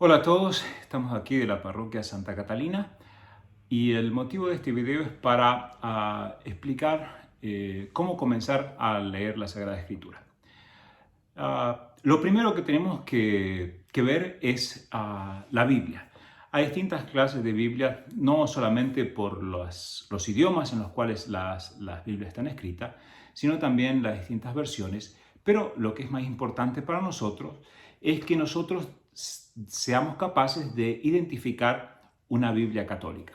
Hola a todos, estamos aquí de la parroquia Santa Catalina y el motivo de este video es para explicar cómo comenzar a leer la Sagrada Escritura. Lo primero que tenemos que ver es la Biblia. Hay distintas clases de Biblia, no solamente por los idiomas en los cuales las Biblias están escritas, sino también las distintas versiones. Pero lo que es más importante para nosotros es que nosotros seamos capaces de identificar una Biblia católica.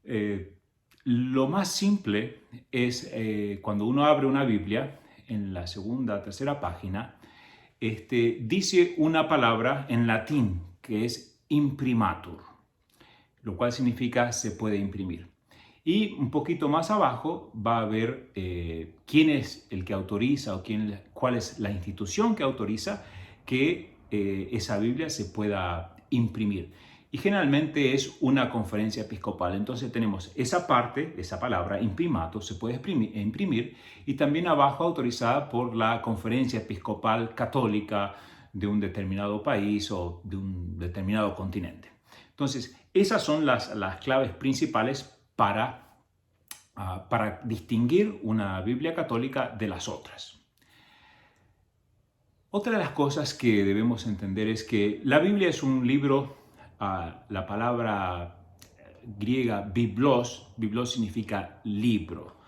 Eh, lo más simple es cuando uno abre una Biblia, en la segunda o tercera página, dice una palabra en latín que es imprimatur, lo cual significa se puede imprimir. Y un poquito más abajo va a ver quién es el que autoriza o cuál es la institución que autoriza que esa Biblia se pueda imprimir. Y generalmente es una conferencia episcopal. Entonces tenemos esa parte, esa palabra, imprimato, se puede imprimir, y también abajo autorizada por la conferencia episcopal católica de un determinado país o de un determinado continente. Entonces, esas son las claves principales para distinguir una Biblia católica de las otras. Otra de las cosas que debemos entender es que la Biblia es un libro, la palabra griega biblos significa libro.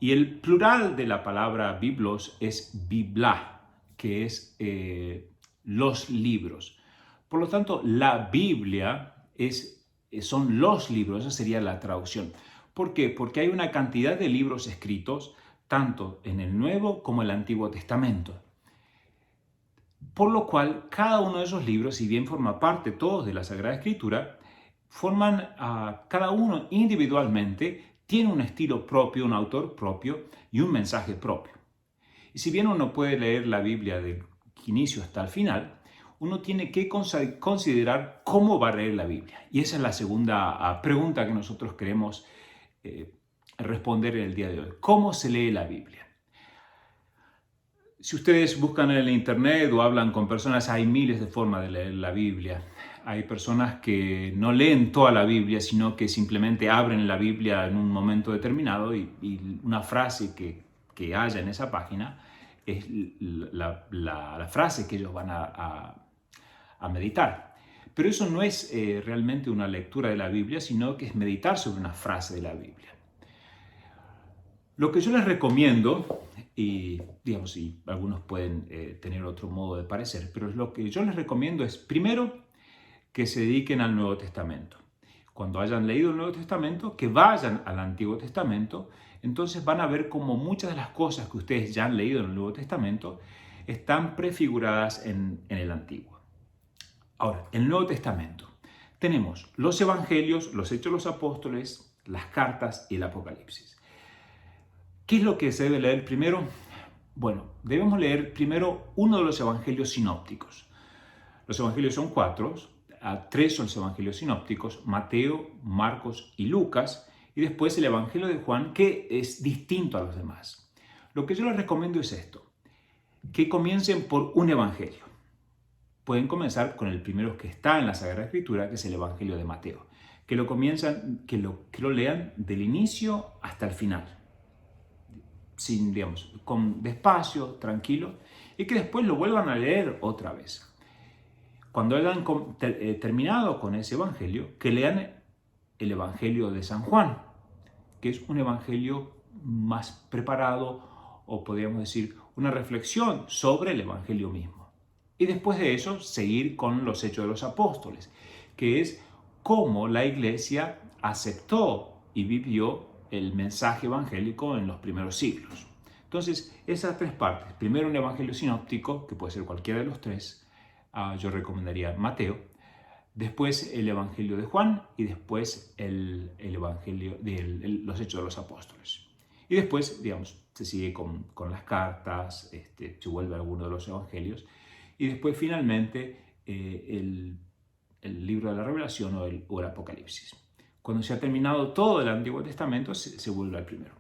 Y el plural de la palabra biblos es bibla, que es los libros. Por lo tanto, la Biblia son los libros, esa sería la traducción. ¿Por qué? Porque hay una cantidad de libros escritos, tanto en el Nuevo como el Antiguo Testamento. Por lo cual, cada uno de esos libros, si bien forma parte todos de la Sagrada Escritura, cada uno individualmente, tiene un estilo propio, un autor propio y un mensaje propio. Y si bien uno puede leer la Biblia del inicio hasta el final, uno tiene que considerar cómo va a leer la Biblia. Y esa es la segunda pregunta que nosotros queremos responder en el día de hoy. ¿Cómo se lee la Biblia? Si ustedes buscan en el internet o hablan con personas, hay miles de formas de leer la Biblia. Hay personas que no leen toda la Biblia, sino que simplemente abren la Biblia en un momento determinado y una frase que haya en esa página es la frase que ellos van a meditar. Pero eso no es realmente una lectura de la Biblia, sino que es meditar sobre una frase de la Biblia. Lo que yo les recomiendo, y digamos, y algunos pueden tener otro modo de parecer, pero lo que yo les recomiendo es, primero, que se dediquen al Nuevo Testamento. Cuando hayan leído el Nuevo Testamento, que vayan al Antiguo Testamento, entonces van a ver cómo muchas de las cosas que ustedes ya han leído en el Nuevo Testamento están prefiguradas en el Antiguo. Ahora, el Nuevo Testamento. Tenemos los Evangelios, los Hechos de los Apóstoles, las cartas y el Apocalipsis. ¿Qué es lo que se debe leer primero? Bueno, debemos leer primero uno de los evangelios sinópticos. Los evangelios son 4, 3 son los evangelios sinópticos, Mateo, Marcos y Lucas, y después el evangelio de Juan, que es distinto a los demás. Lo que yo les recomiendo es esto, que comiencen por un evangelio. Pueden comenzar con el primero que está en la Sagrada Escritura, que es el evangelio de Mateo. Que lo lean del inicio hasta el final, despacio, tranquilo, y que después lo vuelvan a leer otra vez. Cuando hayan terminado con ese evangelio, que lean el evangelio de San Juan, que es un evangelio más preparado, o podríamos decir, una reflexión sobre el evangelio mismo. Y después de eso, seguir con los Hechos de los Apóstoles, que es cómo la Iglesia aceptó y vivió el mensaje evangélico en los primeros siglos. Entonces, esas tres partes. Primero un evangelio sinóptico, que puede ser cualquiera de los tres. Yo recomendaría Mateo. Después el evangelio de Juan y después el evangelio de los Hechos de los Apóstoles. Y después, digamos, se sigue con las cartas, se vuelve a alguno de los evangelios. Y después, finalmente, el libro de la Revelación o el Apocalipsis. Cuando se ha terminado todo el Antiguo Testamento, se vuelve al primero.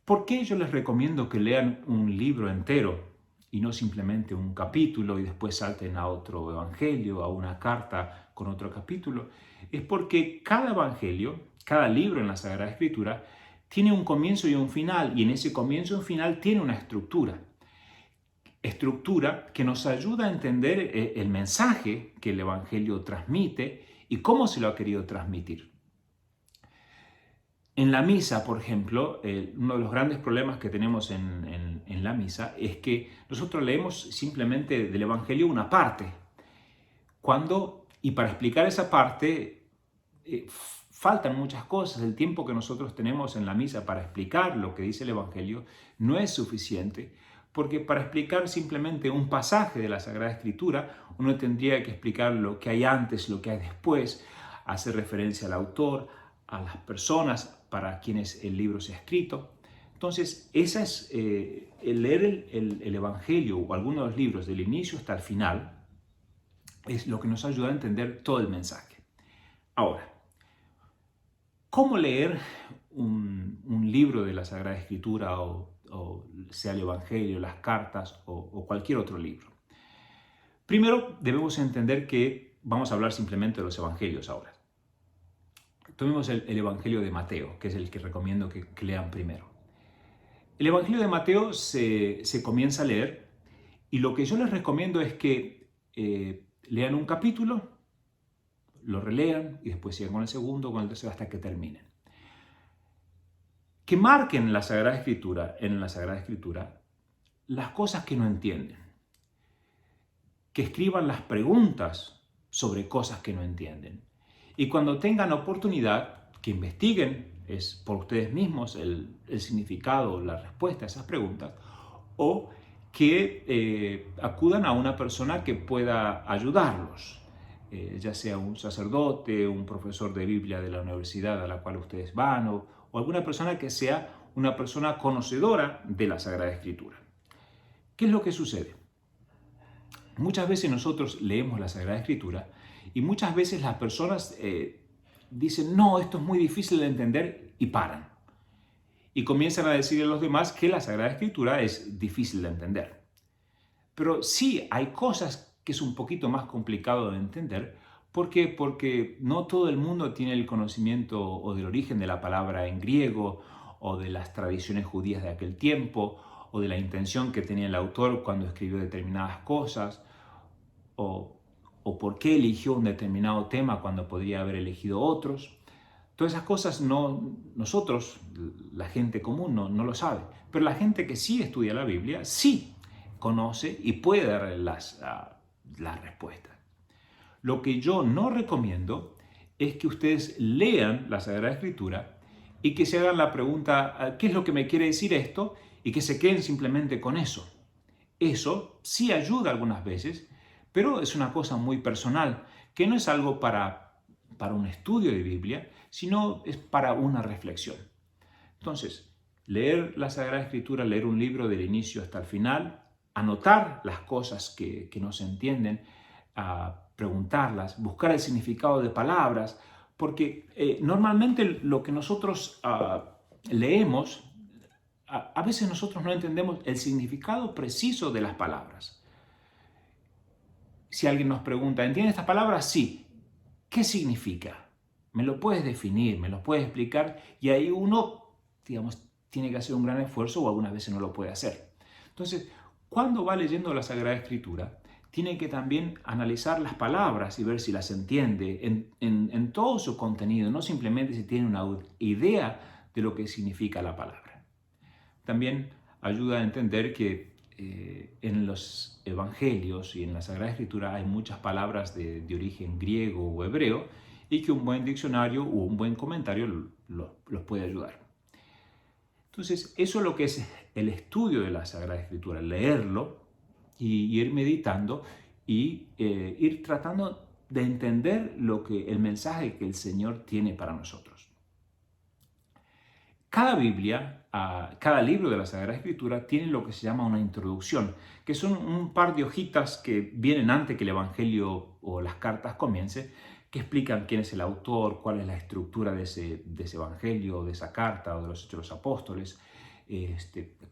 ¿Por qué yo les recomiendo que lean un libro entero y no simplemente un capítulo y después salten a otro evangelio, a una carta con otro capítulo, es porque cada evangelio, cada libro en la Sagrada Escritura, tiene un comienzo y un final, y en ese comienzo y un final tiene una estructura que nos ayuda a entender el mensaje que el evangelio transmite y cómo se lo ha querido transmitir. En la misa, por ejemplo, uno de los grandes problemas que tenemos en la misa es que nosotros leemos simplemente del Evangelio una parte, y para explicar esa parte faltan muchas cosas. El tiempo que nosotros tenemos en la misa para explicar lo que dice el Evangelio no es suficiente, porque para explicar simplemente un pasaje de la Sagrada Escritura, uno tendría que explicar lo que hay antes, lo que hay después, hacer referencia al autor, a las personas para quienes el libro se ha escrito. Entonces, esa es el leer el Evangelio o algunos de los libros del inicio hasta el final, es lo que nos ayuda a entender todo el mensaje. Ahora, ¿cómo leer un libro de la Sagrada Escritura o sea el Evangelio, las cartas o cualquier otro libro? Primero, debemos entender que vamos a hablar simplemente de los Evangelios ahora. Tomemos el Evangelio de Mateo, que es el que recomiendo que lean primero. El Evangelio de Mateo se comienza a leer y lo que yo les recomiendo es que lean un capítulo, lo relean y después sigan con el segundo, con el tercero, hasta que terminen. Que marquen en la Sagrada Escritura las cosas que no entienden. Que escriban las preguntas sobre cosas que no entienden. Y cuando tengan oportunidad, que investiguen por ustedes mismos el significado, la respuesta a esas preguntas, o que acudan a una persona que pueda ayudarlos, ya sea un sacerdote, un profesor de Biblia de la universidad a la cual ustedes van, o alguna persona que sea una persona conocedora de la Sagrada Escritura. ¿Qué es lo que sucede? Muchas veces nosotros leemos la Sagrada Escritura y muchas veces las personas dicen, no, esto es muy difícil de entender, y paran. Y comienzan a decirle a los demás que la Sagrada Escritura es difícil de entender. Pero sí, hay cosas que es un poquito más complicado de entender. ¿Por qué? Porque no todo el mundo tiene el conocimiento o del origen de la palabra en griego, o de las tradiciones judías de aquel tiempo, o de la intención que tenía el autor cuando escribió determinadas cosas, o por qué eligió un determinado tema cuando podría haber elegido otros. Todas esas cosas nosotros, la gente común, no lo sabe. Pero la gente que sí estudia la Biblia, sí conoce y puede dar las respuestas. Lo que yo no recomiendo es que ustedes lean la Sagrada Escritura y que se hagan la pregunta, ¿qué es lo que me quiere decir esto? Y que se queden simplemente con eso. Eso sí ayuda algunas veces, pero es una cosa muy personal, que no es algo para un estudio de Biblia, sino es para una reflexión. Entonces, leer la Sagrada Escritura, leer un libro del inicio hasta el final, anotar las cosas que no se entienden, preguntarlas, buscar el significado de palabras, porque normalmente lo que nosotros leemos, a veces nosotros no entendemos el significado preciso de las palabras. Si alguien nos pregunta, ¿entiendes estas palabras? Sí. ¿Qué significa? ¿Me lo puedes definir? ¿Me lo puedes explicar? Y ahí uno, tiene que hacer un gran esfuerzo o algunas veces no lo puede hacer. Entonces, cuando va leyendo la Sagrada Escritura, tiene que también analizar las palabras y ver si las entiende en todo su contenido, no simplemente si tiene una idea de lo que significa la palabra. También ayuda a entender que en los evangelios y en la Sagrada Escritura hay muchas palabras de origen griego o hebreo y que un buen diccionario o un buen comentario los puede ayudar. Entonces, eso es lo que es el estudio de la Sagrada Escritura, leerlo y ir meditando y ir tratando de entender el mensaje que el Señor tiene para nosotros. Cada Biblia, cada libro de la Sagrada Escritura tiene lo que se llama una introducción, que son un par de hojitas que vienen antes que el Evangelio o las cartas comiencen, que explican quién es el autor, cuál es la estructura de ese Evangelio, de esa carta o de los Hechos de los Apóstoles,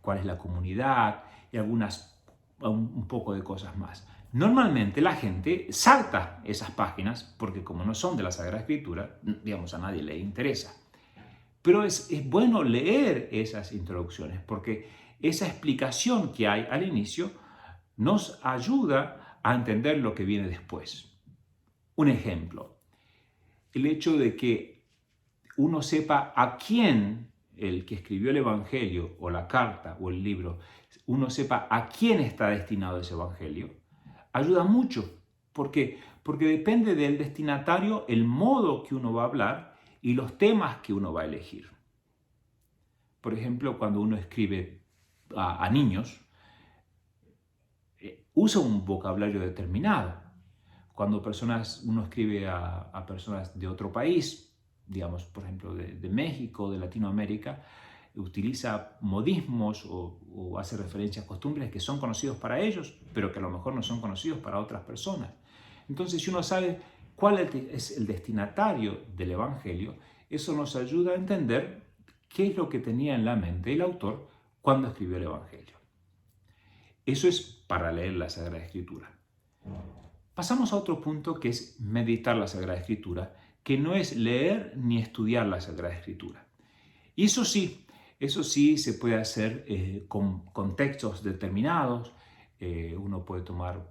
cuál es la comunidad y algunas un poco de cosas más. Normalmente la gente salta esas páginas porque como no son de la Sagrada Escritura, digamos, a nadie le interesa. Pero es bueno leer esas introducciones porque esa explicación que hay al inicio nos ayuda a entender lo que viene después. Un ejemplo, el hecho de que uno sepa a quién el que escribió el Evangelio o la carta o el libro, uno sepa a quién está destinado ese Evangelio, ayuda mucho. ¿Por qué? Porque depende del destinatario el modo que uno va a hablar y los temas que uno va a elegir. Por ejemplo, cuando uno escribe a niños, usa un vocabulario determinado. Cuando uno escribe a personas de otro país, digamos, por ejemplo, de México, de Latinoamérica, utiliza modismos o hace referencia a costumbres que son conocidos para ellos, pero que a lo mejor no son conocidos para otras personas. Entonces, si uno sabe cuál es el destinatario del Evangelio, eso nos ayuda a entender qué es lo que tenía en la mente el autor cuando escribió el Evangelio. Eso es para leer la Sagrada Escritura. Pasamos a otro punto que es meditar la Sagrada Escritura, que no es leer ni estudiar la Sagrada Escritura. Y eso sí se puede hacer con contextos determinados. Uno puede tomar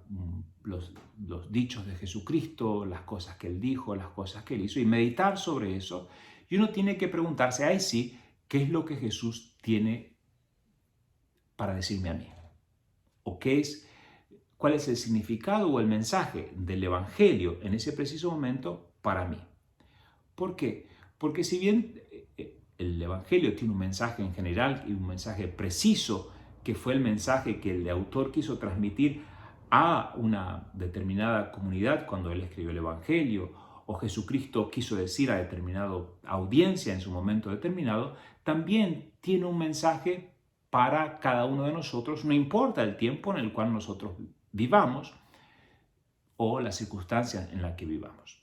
los dichos de Jesucristo, las cosas que Él dijo, las cosas que Él hizo, y meditar sobre eso. Y uno tiene que preguntarse, ahí sí, ¿qué es lo que Jesús tiene para decirme a mí? ¿O cuál es el significado o el mensaje del Evangelio en ese preciso momento para mí? ¿Por qué? Porque si bien el Evangelio tiene un mensaje en general y un mensaje preciso, que fue el mensaje que el autor quiso transmitir a una determinada comunidad cuando él escribió el Evangelio, o Jesucristo quiso decir a determinada audiencia en su momento determinado, también tiene un mensaje para cada uno de nosotros, no importa el tiempo en el cual nosotros vivamos o las circunstancias en las que vivamos.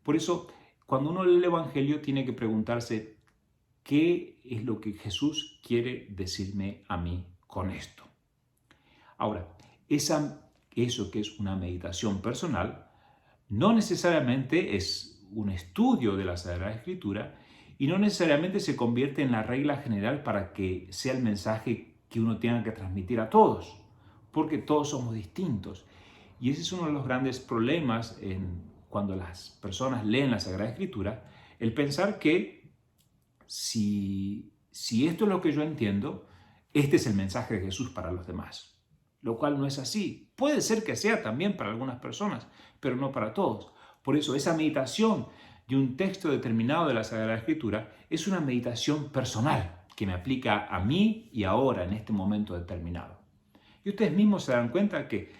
Por eso, cuando uno lee el Evangelio, tiene que preguntarse qué es lo que Jesús quiere decirme a mí con esto. Ahora, eso que es una meditación personal, no necesariamente es un estudio de la Sagrada Escritura y no necesariamente se convierte en la regla general para que sea el mensaje que uno tenga que transmitir a todos, porque todos somos distintos. Y ese es uno de los grandes problemas cuando las personas leen la Sagrada Escritura, el pensar que si esto es lo que yo entiendo, este es el mensaje de Jesús para los demás, lo cual no es así. Puede ser que sea también para algunas personas, pero no para todos. Por eso esa meditación de un texto determinado de la Sagrada Escritura es una meditación personal que me aplica a mí y ahora, en este momento determinado. Y ustedes mismos se dan cuenta que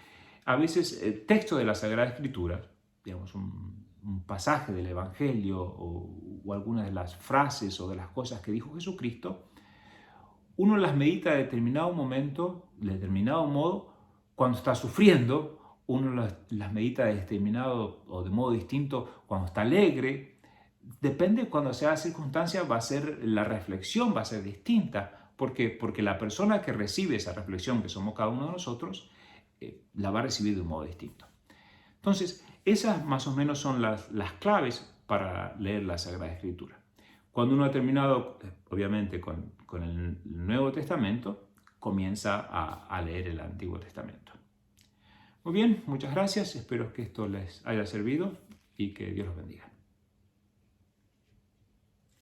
a veces el texto de la Sagrada Escritura, digamos un pasaje del Evangelio o algunas de las frases o de las cosas que dijo Jesucristo, uno las medita de determinado momento, de determinado modo, cuando está sufriendo, uno las medita de determinado o de modo distinto cuando está alegre. Depende cuando sea la circunstancia, la reflexión va a ser distinta. ¿Por qué? Porque la persona que recibe esa reflexión, que somos cada uno de nosotros, la va a recibir de un modo distinto. Entonces, esas más o menos son las claves para leer la Sagrada Escritura. Cuando uno ha terminado, obviamente, con el Nuevo Testamento, comienza a leer el Antiguo Testamento. Muy bien, muchas gracias. Espero que esto les haya servido y que Dios los bendiga.